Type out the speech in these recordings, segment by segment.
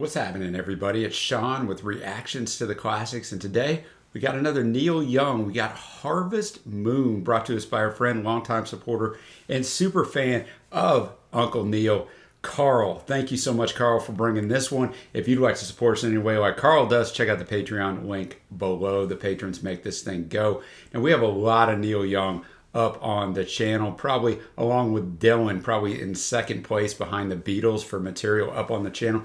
What's happening, everybody? It's Sean with Reactions to the Classics, and today we got another Neil Young. We got Harvest Moon, brought to us by our friend, longtime supporter, and super fan of Uncle Neil, Carl. Thank you so much, Carl, for bringing this one. If you'd like to support us in any way like Carl does, check out the Patreon link below. The patrons make this thing go. And we have a lot of Neil Young up on the channel, probably along with Dylan, probably in second place behind the Beatles for material up on the channel.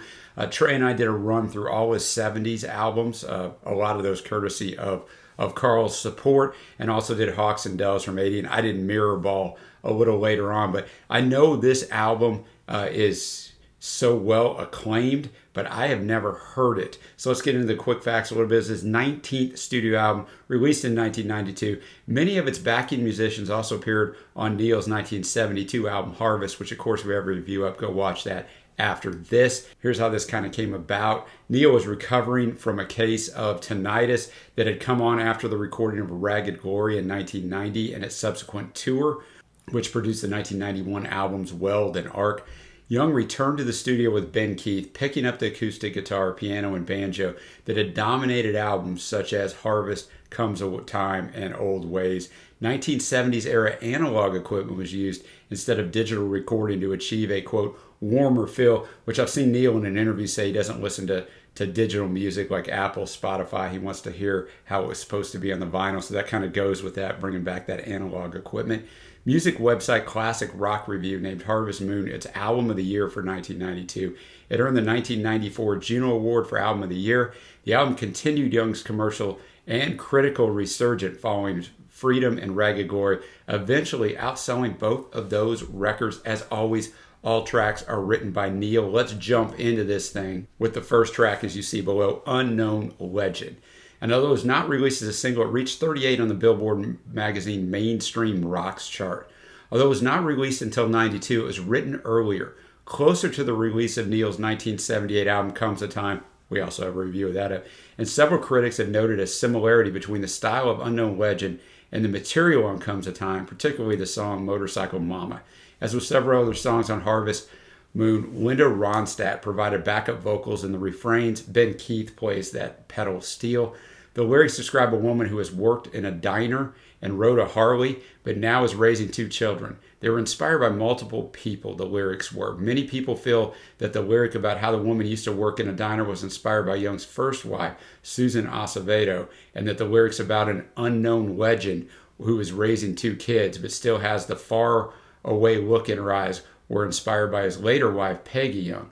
Trey and I did a run through all his 70s albums, a lot of those courtesy of Carl's support, and also did Hawks and Dells from 80, and I did Mirrorball a little later on. But I know this album is so well acclaimed, but I have never heard it. So let's get into the quick facts a little bit. It's his 19th studio album, released in 1992. Many of its backing musicians also appeared on Neil's 1972 album, Harvest, which of course we have a review up. Go watch that after this. Here's how this kind of came about. Neil was recovering from a case of tinnitus that had come on after the recording of Ragged Glory in 1990 and its subsequent tour, which produced the 1991 albums Weld and Arc. Young returned to the studio with Ben Keith, picking up the acoustic guitar, piano, and banjo that had dominated albums such as Harvest, Comes a Time, and Old Ways. 1970s era analog equipment was used instead of digital recording to achieve a, quote, warmer feel, which I've seen Neil in an interview say he doesn't listen to digital music like Apple, Spotify. He wants to hear how it was supposed to be on the vinyl. So that kind of goes with that, bringing back that analog equipment. Music website Classic Rock Review named Harvest Moon its Album of the Year for 1992. It earned the 1994 Juno Award for Album of the Year. The album continued Young's commercial and critical resurgence following Freedom and Ragged Glory, eventually outselling both of those records. As always, all tracks are written by Neil. Let's jump into this thing with the first track, as you see below, Unknown Legend. And although it was not released as a single, it reached 38 on the Billboard magazine Mainstream Rocks chart. Although it was not released until 92, it was written earlier, closer to the release of Neil's 1978 album Comes a Time. We also have a review of that. And several critics have noted a similarity between the style of Unknown Legend and the material on Comes a Time, particularly the song Motorcycle Mama. As with several other songs on Harvest Moon, Linda Ronstadt provided backup vocals in the refrains. Ben Keith plays that pedal steel. The lyrics describe a woman who has worked in a diner and rode a Harley, but now is raising two children. They were inspired by multiple people, the lyrics were. Many people feel that the lyric about how the woman used to work in a diner was inspired by Young's first wife, Susan Acevedo, and that the lyrics about an unknown legend who is raising two kids but still has the far away look in her eyes were inspired by his later wife, Peggy Young.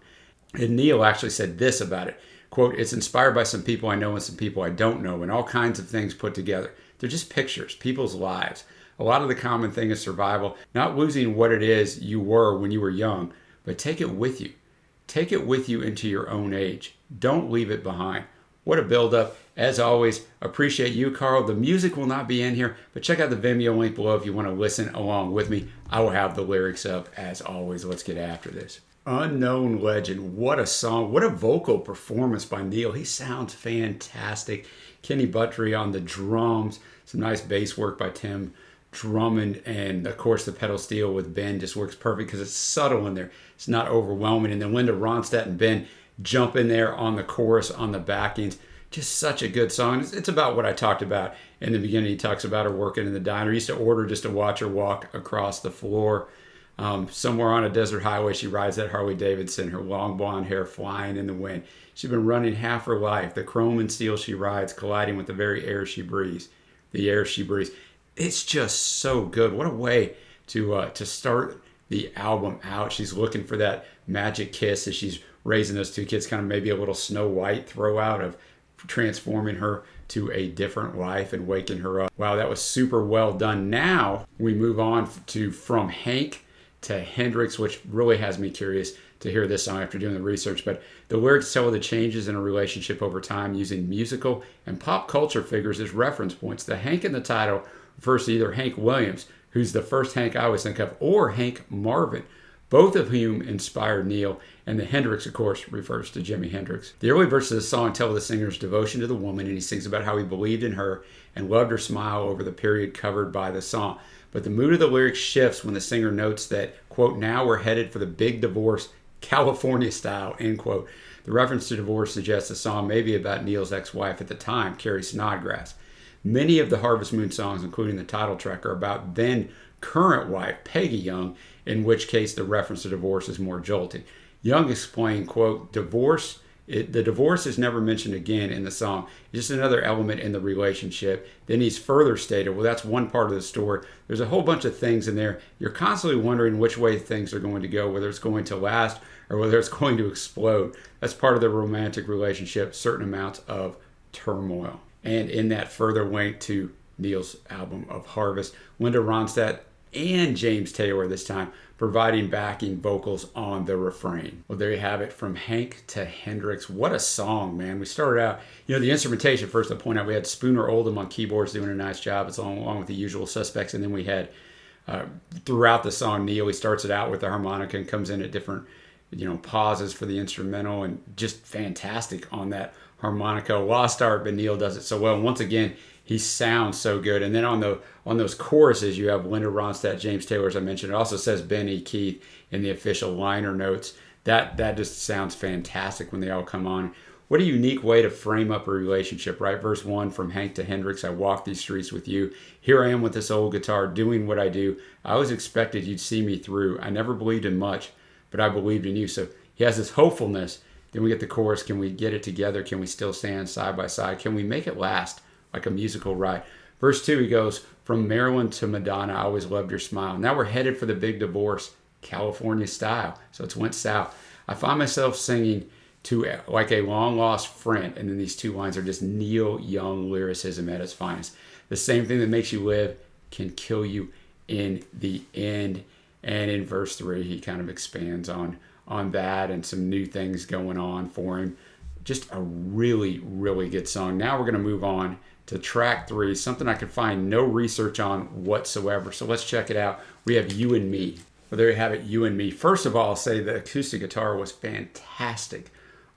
And Neil actually said this about it, quote, "It's inspired by some people I know and some people I don't know, and all kinds of things put together. They're just pictures, people's lives. A lot of the common thing is survival, not losing what it is you were when you were young, but take it with you. Take it with you into your own age. Don't leave it behind." What a build-up. As always, appreciate you, Carl. The music will not be in here, but check out the Vimeo link below if you want to listen along with me. I will have the lyrics up as always. Let's get after this. Unknown Legend. What a song. What a vocal performance by Neil. He sounds fantastic. Kenny Buttrey on the drums. Some nice bass work by Tim Drummond. And, of course, the pedal steel with Ben just works perfect because it's subtle in there. It's not overwhelming. And then Linda Ronstadt and Ben jump in there on the chorus, on the backings. Just such a good song. It's about what I talked about in the beginning. He talks about her working in the diner. He used to order just to watch her walk across the floor. Somewhere on a desert highway, she rides that Harley Davidson, her long blonde hair flying in the wind. She's been running half her life. The chrome and steel she rides colliding with the very air she breathes. The air she breathes. It's just so good. What a way to start the album out. She's looking for that magic kiss as she's raising those two kids, kind of maybe a little Snow White throw out of transforming her to a different life and waking her up. Wow, that was super well done. Now we move on to From Hank to Hendrix, which really has me curious to hear this song after doing the research. But the lyrics tell of the changes in a relationship over time using musical and pop culture figures as reference points. The Hank in the title refers to either Hank Williams, who's the first Hank I always think of, or Hank Marvin, both of whom inspired Neil, and the Hendrix, of course, refers to Jimi Hendrix. The early verses of the song tell of the singer's devotion to the woman, and he sings about how he believed in her and loved her smile over the period covered by the song. But the mood of the lyrics shifts when the singer notes that, quote, "now we're headed for the big divorce, California style," end quote. The reference to divorce suggests the song may be about Neil's ex-wife at the time, Carrie Snodgrass. Many of the Harvest Moon songs, including the title track, are about then current wife, Peggy Young, in which case the reference to divorce is more jolting. Young explained, quote, the divorce is never mentioned again in the song. It's just another element in the relationship. Then he's further stated, well, that's one part of the story. There's a whole bunch of things in there. You're constantly wondering which way things are going to go, whether it's going to last or whether it's going to explode. That's part of the romantic relationship, certain amounts of turmoil. And in that further link to Neil's album of Harvest, Linda Ronstadt and James Taylor this time providing backing vocals on the refrain. Well, there you have it, from Hank to Hendrix. What a song, man. We started out, the instrumentation, first I'll point out, we had Spooner Oldham on keyboards doing a nice job. It's along with the usual suspects. And then we had, throughout the song, Neil, he starts it out with the harmonica and comes in at different, pauses for the instrumental, and just fantastic on that harmonica. Lost art, but Neil does it so well. And once again, he sounds so good. And then on those choruses, you have Linda Ronstadt, James Taylor, as I mentioned. It also says Benny Keith in the official liner notes. That just sounds fantastic when they all come on. What a unique way to frame up a relationship, right? Verse 1, from Hank to Hendrix, I walk these streets with you. Here I am with this old guitar doing what I do. I always expected you'd see me through. I never believed in much, but I believed in you. So he has this hopefulness. Then we get the chorus. Can we get it together? Can we still stand side by side? Can we make it last like a musical ride? Verse 2, he goes, from Maryland to Madonna, I always loved your smile. Now we're headed for the big divorce, California style. So it's went south. I find myself singing to like a long lost friend. And then these two lines are just Neil Young lyricism at its finest. The same thing that makes you live can kill you in the end. And in verse 3, he kind of expands on that and some new things going on for him. Just a really, really good song. Now we're going to move on to track 3, something I could find no research on whatsoever. So let's check it out. We have You and Me. Well, there you have it, You and Me. First of all, I'll say the acoustic guitar was fantastic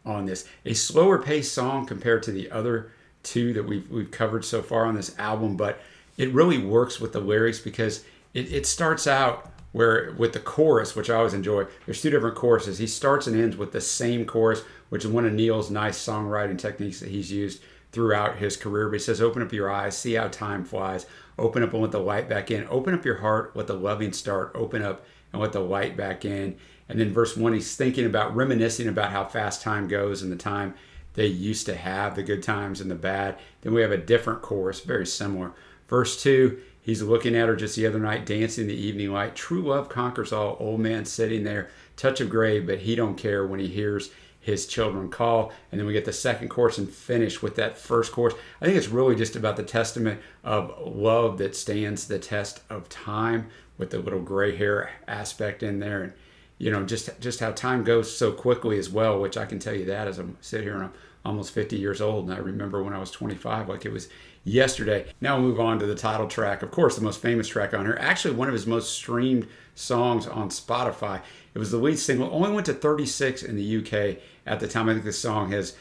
on this. A slower paced song compared to the other two that we've covered so far on this album, but it really works with the lyrics because it starts out where with the chorus, which I always enjoy. There's two different choruses. He starts and ends with the same chorus, which is one of Neil's nice songwriting techniques that he's used throughout his career. But he says, open up your eyes, see how time flies. Open up and let the light back in. Open up your heart, let the loving start. Open up and let the light back in. And then verse 1, he's reminiscing about how fast time goes and the time they used to have, the good times and the bad. Then we have a different chorus, very similar. Verse 2, he's looking at her just the other night, dancing in the evening light. True love conquers all. Old man sitting there, touch of gray, but he don't care when he hears his children call. And then we get the second chorus and finish with that first chorus. I think it's really just about the testament of love that stands the test of time, with the little gray hair aspect in there. And just how time goes so quickly as well, which I can tell you that as I'm sitting here and I'm almost 50 years old, and I remember when I was 25 like it was yesterday. Now we'll move on to the title track. Of course, the most famous track on here, actually one of his most streamed songs on Spotify. It was the lead single, only went to 36 in the UK at the time. I think this song has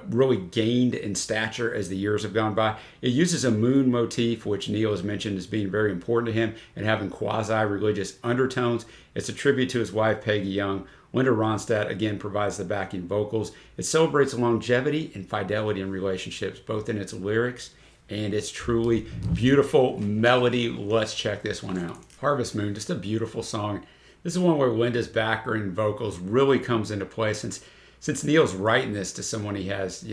really gained in stature as the years have gone by. It uses a moon motif, which Neil has mentioned as being very important to him and having quasi-religious undertones. It's a tribute to his wife, Peggy Young. Linda Ronstadt, again, provides the backing vocals. It celebrates longevity and fidelity in relationships, both in its lyrics and its truly beautiful melody. Let's check this one out. Harvest Moon, just a beautiful song. This is one where Linda's background vocals really comes into play since Neil's writing this to someone he has,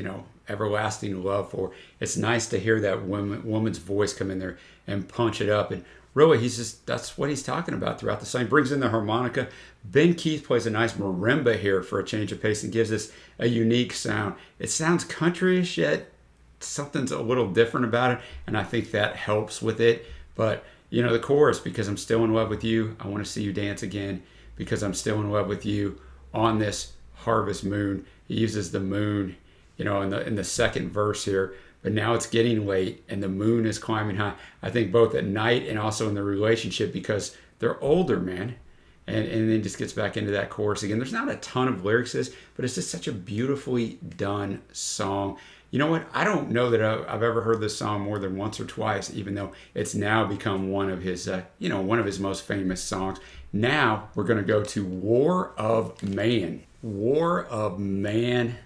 everlasting love for. It's nice to hear that woman's voice come in there and punch it up. And really, that's what he's talking about throughout the song. He brings in the harmonica. Ben Keith plays a nice marimba here for a change of pace and gives us a unique sound. It sounds countryish, yet something's a little different about it, and I think that helps with it. But, the chorus, because I'm still in love with you, I want to see you dance again, because I'm still in love with you on this harvest moon. He uses the moon, in the second verse here. But now it's getting late and the moon is climbing high. I think both at night and also in the relationship, because they're older, man. And then just gets back into that chorus again. There's not a ton of lyrics to this, but it's just such a beautifully done song. You know what? I don't know that I've ever heard this song more than once or twice, even though it's now become one of his, one of his most famous songs. Now we're going to go to War of Man. War of Man.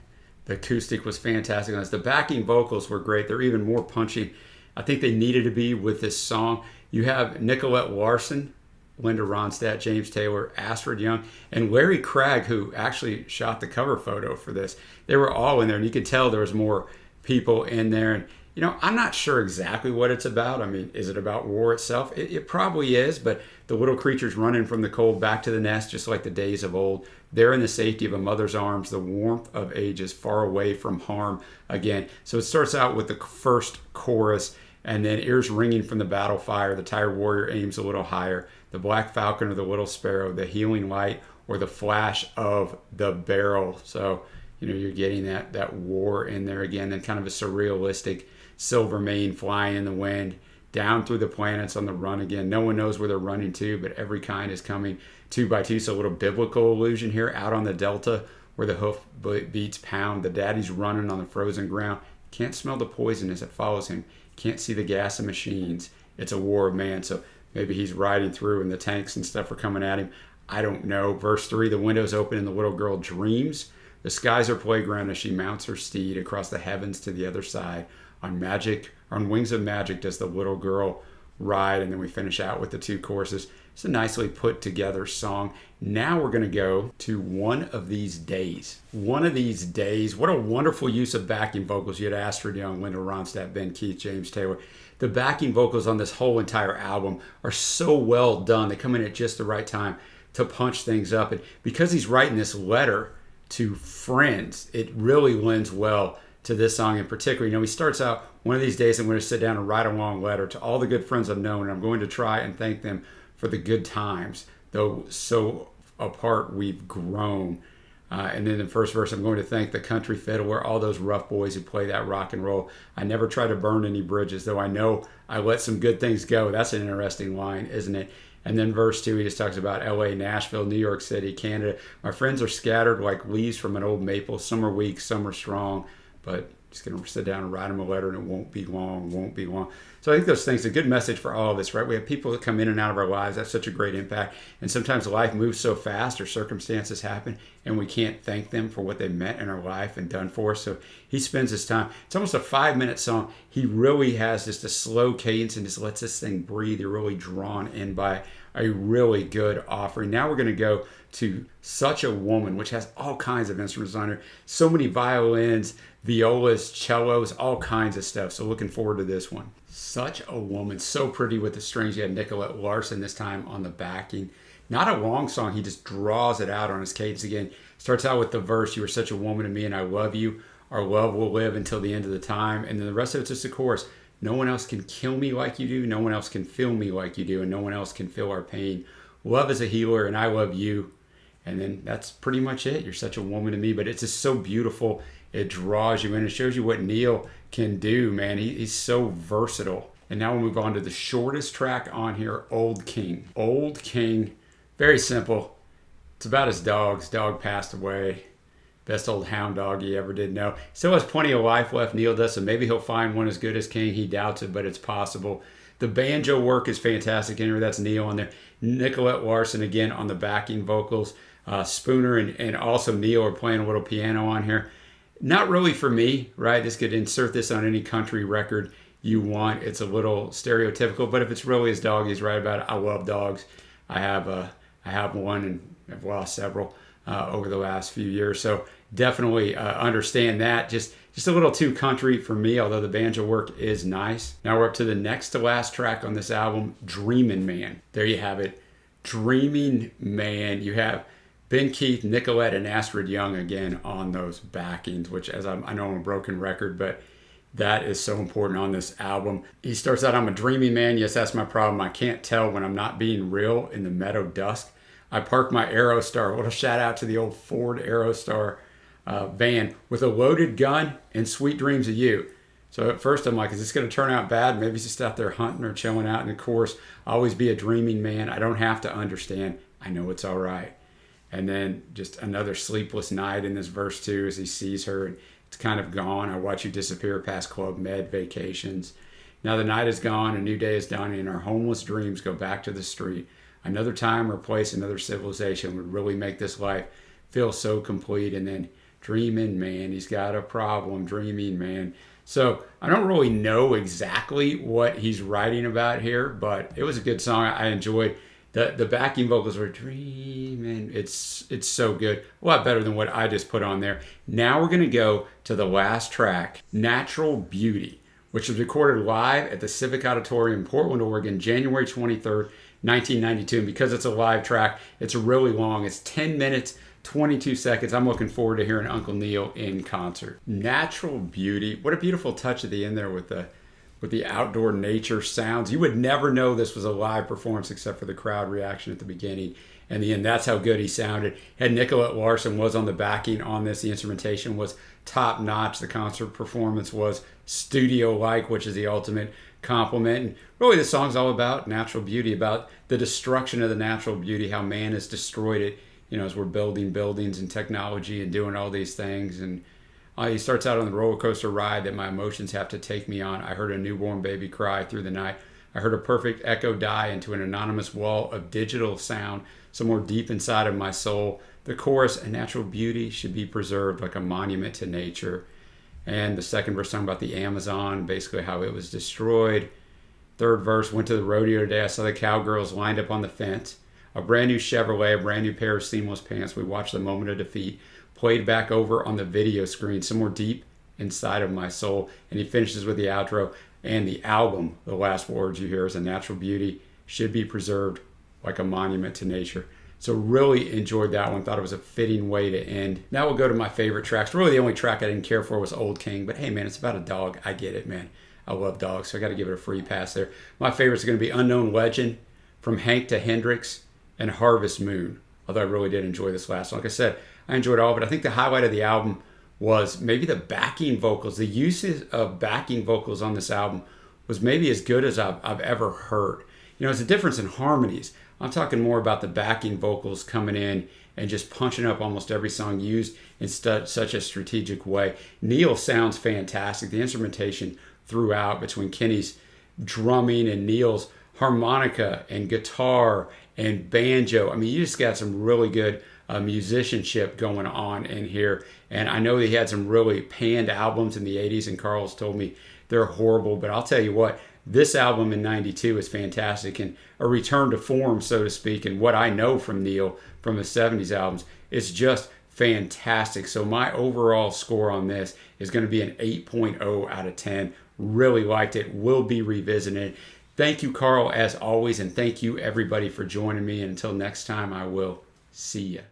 The acoustic was fantastic on this. The backing vocals were great. They're even more punchy. I think they needed to be with this song. You have Nicolette Larson, Linda Ronstadt, James Taylor, Astrid Young, and Larry Craig, who actually shot the cover photo for this. They were all in there, and you could tell there was more people in there. And I'm not sure exactly what it's about. I mean, is it about war itself? It probably is, but the little creatures running from the cold back to the nest, just like the days of old. They're in the safety of a mother's arms, the warmth of ages, far away from harm again. So it starts out with the first chorus, and then ears ringing from the battle fire. The tired warrior aims a little higher. The black falcon or the little sparrow, the healing light or the flash of the barrel. So, you're getting that war in there again, and kind of a surrealistic silver mane flying in the wind, down through the planets on the run again. No one knows where they're running to, but every kind is coming two by two. So a little biblical allusion here, out on the delta where the hoof beats pound. The daddy's running on the frozen ground. Can't smell the poison as it follows him. Can't see the gas of machines. It's a war of man. So maybe he's riding through and the tanks and stuff are coming at him. I don't know. Verse 3, the windows open and the little girl dreams. The skies are playground as she mounts her steed across the heavens to the other side. On wings of magic does the little girl ride. And then we finish out with the two choruses. It's a nicely put together song. Now we're going to go to One of These Days. One of These Days. What a wonderful use of backing vocals. You had Astrid Young, Linda Ronstadt, Ben Keith, James Taylor. The backing vocals on this whole entire album are so well done. They come in at just the right time to punch things up. And because he's writing this letter to friends, it really lends well to this song in particular. He starts out, one of these days I'm going to sit down and write a long letter to all the good friends I've known, and I'm going to try and thank them for the good times, though so apart we've grown. And then the first verse, I'm going to thank the country fiddler, all those rough boys who play that rock and roll. I never try to burn any bridges, though I know I let some good things go. That's an interesting line, isn't it? And then verse 2, he just talks about LA, Nashville, New York City, Canada. My friends are scattered like leaves from an old maple. Some are weak, some are strong, but just going to sit down and write them a letter, and it won't be long, won't be long. So I think those things are a good message for all of us, right? We have people that come in and out of our lives. That's such a great impact. And sometimes life moves so fast or circumstances happen, and we can't thank them for what they meant in our life and done for us. So he spends his time. It's almost a 5-minute song. He really has just a slow cadence and just lets this thing breathe. You're really drawn in by a really good offering. Now we're going to go to Such a Woman, which has all kinds of instruments on it. So many violins, violas, cellos, all kinds of stuff. So looking forward to this one. Such a Woman, so pretty with the strings. You had Nicolette Larson this time on the backing. Not a long song. He just draws it out on his cadence again. Starts out with the verse, you were such a woman to me and I love you. Our love will live until the end of the time. And then the rest of it's just a chorus. No one else can kill me like you do. No one else can feel me like you do. And no one else can feel our pain. Love is a healer and I love you. And then that's pretty much it. You're such a woman to me. But it's just so beautiful. It draws you in. It shows you what Neil can do, man. He's so versatile. And now we'll move on to the shortest track on here, Old King. Old King, very simple. It's about his dog. His dog passed away. Best old hound dog he ever did know. Still has plenty of life left, Neil does, so maybe he'll find one as good as King. He doubts it, but it's possible. The banjo work is fantastic in here. That's Neil on there. Nicolette Larson again on the backing vocals. Spooner and also Neil are playing a little piano on here. Not really for me, right? This could insert this on any country record you want. It's a little stereotypical, but if it's really his dog, he's right about it. I love dogs. I have one and I've lost several over the last few years. So definitely understand that. Just a little too country for me, although the banjo work is nice. Now we're up to the next to last track on this album, Dreamin' Man. There you have it. Dreamin' Man. You have Ben Keith, Nicolette, and Astrid Young again on those backings, which I know I'm a broken record, but that is so important on this album. He starts out, I'm a dreaming man. Yes, that's my problem. I can't tell when I'm not being real in the meadow dusk. I park my Aerostar. What a shout out to the old Ford Aerostar van with a loaded gun and sweet dreams of you. So at first I'm like, is this going to turn out bad? Maybe he's just out there hunting or chilling out. And of course, always be a dreaming man. I don't have to understand. I know it's all right. And then just another sleepless night in this verse 2 as he sees her and it's kind of gone. I watch you disappear past Club Med vacations. Now the night is gone, a new day is dawning, and our homeless dreams go back to the street. Another time or place, another civilization would really make this life feels so complete. And then dreaming man, he's got a problem, dreaming man. So I don't really know exactly what he's writing about here, but it was a good song. I enjoyed the backing vocals were dreaming. It's so good, a lot better than what I just put on there. Now we're gonna go to the last track, Natural Beauty, which was recorded live at the Civic Auditorium, Portland, Oregon, January 23rd, 1992. And because it's a live track, it's really long. It's 10 minutes, 22 seconds. I'm looking forward to hearing Uncle Neil in concert. Natural Beauty. What a beautiful touch at the end there with the outdoor nature sounds. You would never know this was a live performance except for the crowd reaction at the beginning and the end. That's how good he sounded. And Nicolette Larson was on the backing on this. The instrumentation was top notch. The concert performance was studio-like, which is the ultimate compliment. And really the song's all about natural beauty, about the destruction of the natural beauty, how man has destroyed it, as we're building buildings and technology and doing all these things. And he starts out on the roller coaster ride that my emotions have to take me on. I heard a newborn baby cry through the night. I heard a perfect echo die into an anonymous wall of digital sound somewhere deep inside of my soul. The chorus, a natural beauty should be preserved like a monument to nature. And the second verse talking about the Amazon, basically how it was destroyed. Third verse, went to the rodeo today. I saw the cowgirls lined up on the fence. A brand new Chevrolet, a brand new pair of seamless pants. We watched the moment of defeat played back over on the video screen somewhere deep inside of my soul. And he finishes with the outro and the album. The last words you hear is a natural beauty should be preserved like a monument to nature. So really enjoyed that one. Thought it was a fitting way to end. Now we'll go to my favorite tracks. Really the only track I didn't care for was Old King. But hey man, it's about a dog. I get it, man. I love dogs, so I got to give it a free pass there. My favorites are going to be Unknown Legend, From Hank to Hendrix, and Harvest Moon. Although I really did enjoy this last one. Like I said, I enjoyed all, but I think the highlight of the album was maybe the backing vocals. The use of backing vocals on this album was maybe as good as I've ever heard. It's a difference in harmonies. I'm talking more about the backing vocals coming in and just punching up almost every song used in such a strategic way. Neil sounds fantastic. The instrumentation throughout between Kenny's drumming and Neil's harmonica and guitar and banjo. I mean, you just got some really good musicianship going on in here. And I know he had some really panned albums in the 80s, and Carl's told me they're horrible. But I'll tell you what, this album in 92 is fantastic and a return to form, so to speak. And what I know from Neil from the 70s albums is just fantastic. So my overall score on this is going to be an 8.0 out of 10. Really liked it. Will be revisited. Thank you, Carl, as always. And thank you, everybody, for joining me. And until next time, I will see you.